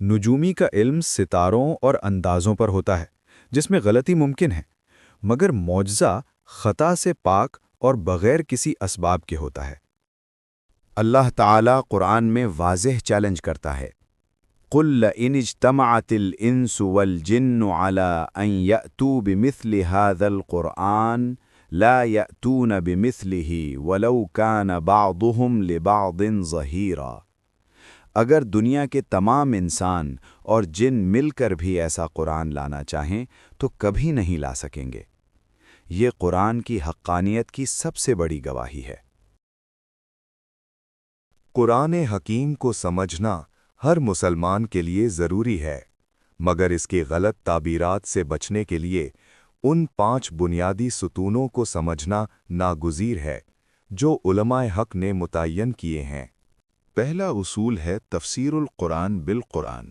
نجومی کا علم ستاروں اور اندازوں پر ہوتا ہے جس میں غلطی ممکن ہے، مگر معجزہ خطا سے پاک اور بغیر کسی اسباب کے ہوتا ہے۔ اللہ تعالیٰ قرآن میں واضح چیلنج کرتا ہے، قُلْ لَئِنِ اجْتَمَعَتِ الْإِنسُ وَالْجِنُّ عَلَىٰ أَن يَأْتُوا بِمِثْلِ هَذَا الْقُرْآنِ لَا يَأْتُونَ بِمِثْلِهِ وَلَوْ كَانَ بَعْضُهُمْ لِبَعْضٍ ظَهِيرًا۔ اگر دنیا کے تمام انسان اور جن مل کر بھی ایسا قرآن لانا چاہیں تو کبھی نہیں لا سکیں گے۔ یہ قرآن کی حقانیت کی سب سے بڑی گواہی ہے۔ قرآن حکیم کو سمجھنا ہر مسلمان کے لیے ضروری ہے، مگر اس کے غلط تعبیرات سے بچنے کے لیے ان 5 بنیادی ستونوں کو سمجھنا ناگزیر ہے جو علماء حق نے متعین کیے ہیں۔ پہلا اصول ہے تفسیر القرآن بالقرآن،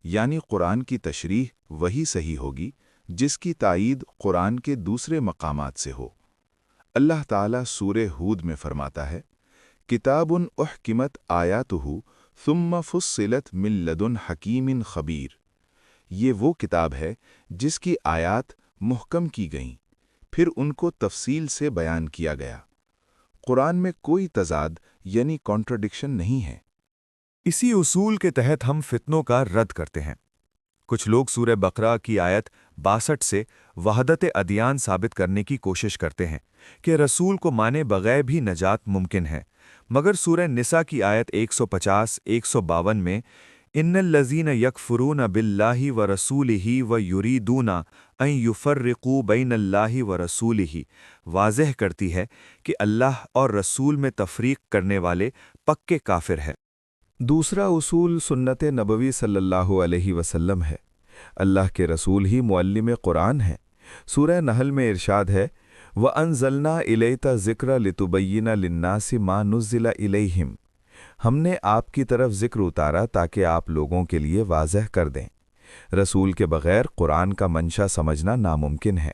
یعنی قرآن کی تشریح وہی صحیح ہوگی جس کی تائید قرآن کے دوسرے مقامات سے ہو۔ اللہ تعالیٰ سورہ ہود میں فرماتا ہے، کتاب احکمت آیاتہ ثم فصلت من لدن حکیم خبیر۔ یہ وہ کتاب ہے جس کی آیات محکم کی گئیں، پھر ان کو تفصیل سے بیان کیا گیا۔ قرآن میں کوئی تضاد یعنی کانٹرڈکشن نہیں ہے۔ اسی اصول کے تحت ہم فتنوں کا رد کرتے ہیں۔ کچھ لوگ سورہ بقرہ کی آیت 62 سے وحدت ادیان ثابت کرنے کی کوشش کرتے ہیں کہ رسول کو مانے بغیر بھی نجات ممکن ہے، مگر سورہ نساء کی آیت 150-152 میں ان الذین یکفرون باللہ ورسولہ ویریدون ان یفرقوا بین اللہ ورسولہ واضح کرتی ہے کہ اللہ اور رسول میں تفریق کرنے والے پکے کافر ہیں۔ دوسرا اصول سنت نبوی صلی اللہ علیہ وسلم ہے۔ اللہ کے رسول ہی معلم قرآن ہیں۔ سورہ نحل میں ارشاد ہے، وَأَنزَلْنَا إِلَيْكَ الذِّكْرَ لِتُبَيِّنَ لِلنَّاسِ مَا نُزِّلَ إِلَيْهِمْ۔ ہم نے آپ کی طرف ذکر اتارا تاکہ آپ لوگوں کے لیے واضح کر دیں۔ رسول کے بغیر قرآن کا منشا سمجھنا ناممکن ہے۔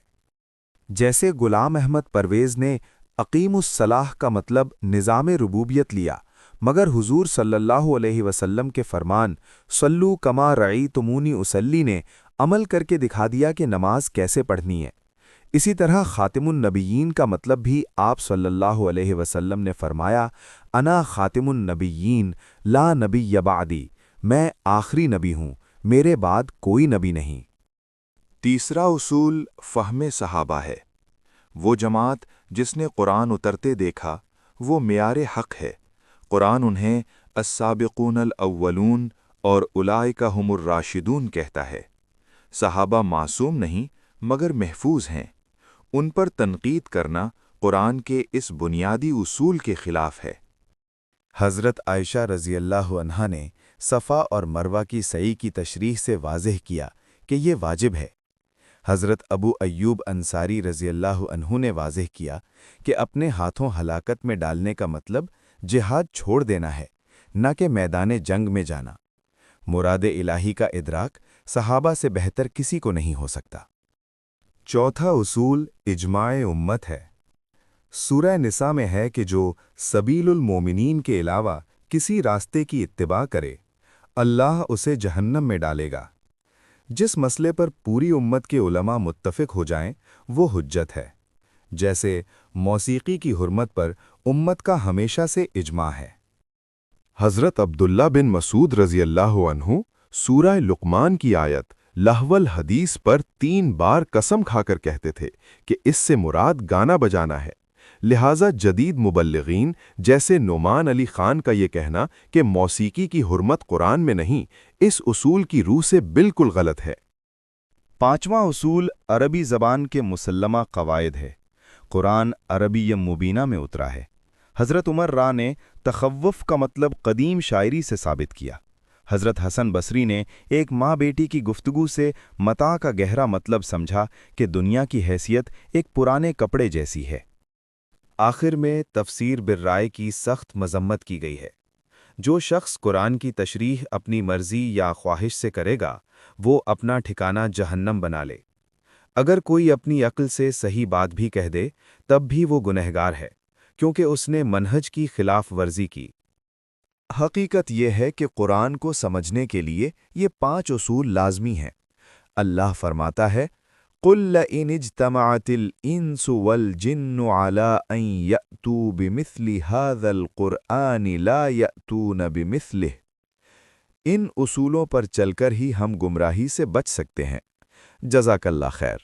جیسے غلام احمد پرویز نے اقیم الصلاح کا مطلب نظام ربوبیت لیا، مگر حضور صلی اللہ علیہ وسلم کے فرمان صلو کما رأیتمونی اصلی نے عمل کر کے دکھا دیا کہ نماز کیسے پڑھنی ہے۔ اسی طرح خاتم النبیین کا مطلب بھی آپ صلی اللہ علیہ وسلم نے فرمایا، انا خاتم النبیین لا نبی بعدی، میں آخری نبی ہوں، میرے بعد کوئی نبی نہیں۔ تیسرا اصول فہم صحابہ ہے۔ وہ جماعت جس نے قرآن اترتے دیکھا وہ معیار حق ہے۔ قرآن انہیں السابقون الاولون اور اولئک هم الراشدون کہتا ہے۔ صحابہ معصوم نہیں مگر محفوظ ہیں۔ ان پر تنقید کرنا قرآن کے اس بنیادی اصول کے خلاف ہے۔ حضرت عائشہ رضی اللہ عنہا نے صفا اور مروہ کی سعی کی تشریح سے واضح کیا کہ یہ واجب ہے۔ حضرت ابو ایوب انصاری رضی اللہ عنہ نے واضح کیا کہ اپنے ہاتھوں ہلاکت میں ڈالنے کا مطلب جہاد چھوڑ دینا ہے، نہ کہ میدان جنگ میں جانا۔ مراد الہی کا ادراک صحابہ سے بہتر کسی کو نہیں ہو سکتا۔ چوتھا اصول اجماع امت ہے۔ سورہ نساء میں ہے کہ جو سبیل المومنین کے علاوہ کسی راستے کی اتباع کرے، اللہ اسے جہنم میں ڈالے گا۔ جس مسئلے پر پوری امت کے علماء متفق ہو جائیں وہ حجت ہے، جیسے موسیقی کی حرمت پر امت کا ہمیشہ سے اجماع ہے۔ حضرت عبداللہ بن مسعود رضی اللہ عنہ سورہ لقمان کی آیت لہو الحدیث پر 3 بار قسم کھا کر کہتے تھے کہ اس سے مراد گانا بجانا ہے۔ لہٰذا جدید مبلغین جیسے نعمان علی خان کا یہ کہنا کہ موسیقی کی حرمت قرآن میں نہیں، اس اصول کی روح سے بالکل غلط ہے۔ پانچواں اصول عربی زبان کے مسلمہ قواعد ہے۔ قرآن عربی مبینہ میں اترا ہے۔ حضرت عمر را نے تخوف کا مطلب قدیم شاعری سے ثابت کیا۔ حضرت حسن بصری نے ایک ماں بیٹی کی گفتگو سے متاع کا گہرا مطلب سمجھا کہ دنیا کی حیثیت ایک پرانے کپڑے جیسی ہے۔ آخر میں تفسیر بالرائے کی سخت مذمت کی گئی ہے۔ جو شخص قرآن کی تشریح اپنی مرضی یا خواہش سے کرے گا وہ اپنا ٹھکانہ جہنم بنا لے۔ اگر کوئی اپنی عقل سے صحیح بات بھی کہہ دے تب بھی وہ گنہگار ہے، کیونکہ اس نے منہج کی خلاف ورزی کی۔ حقیقت یہ ہے کہ قرآن کو سمجھنے کے لیے یہ 5 اصول لازمی ہیں۔ اللہ فرماتا ہے قُلْ لَئِنِ اجْتَمَعَتِ الْإِنسُ وَالْجِنُّ عَلَىٰ أَن يَأْتُوا بِمِثْلِ هَذَا الْقُرْآنِ لَا يَأْتُونَ بِمِثْلِهِ۔ ان اصولوں پر چل کر ہی ہم گمراہی سے بچ سکتے ہیں۔ جزاک اللہ خیر۔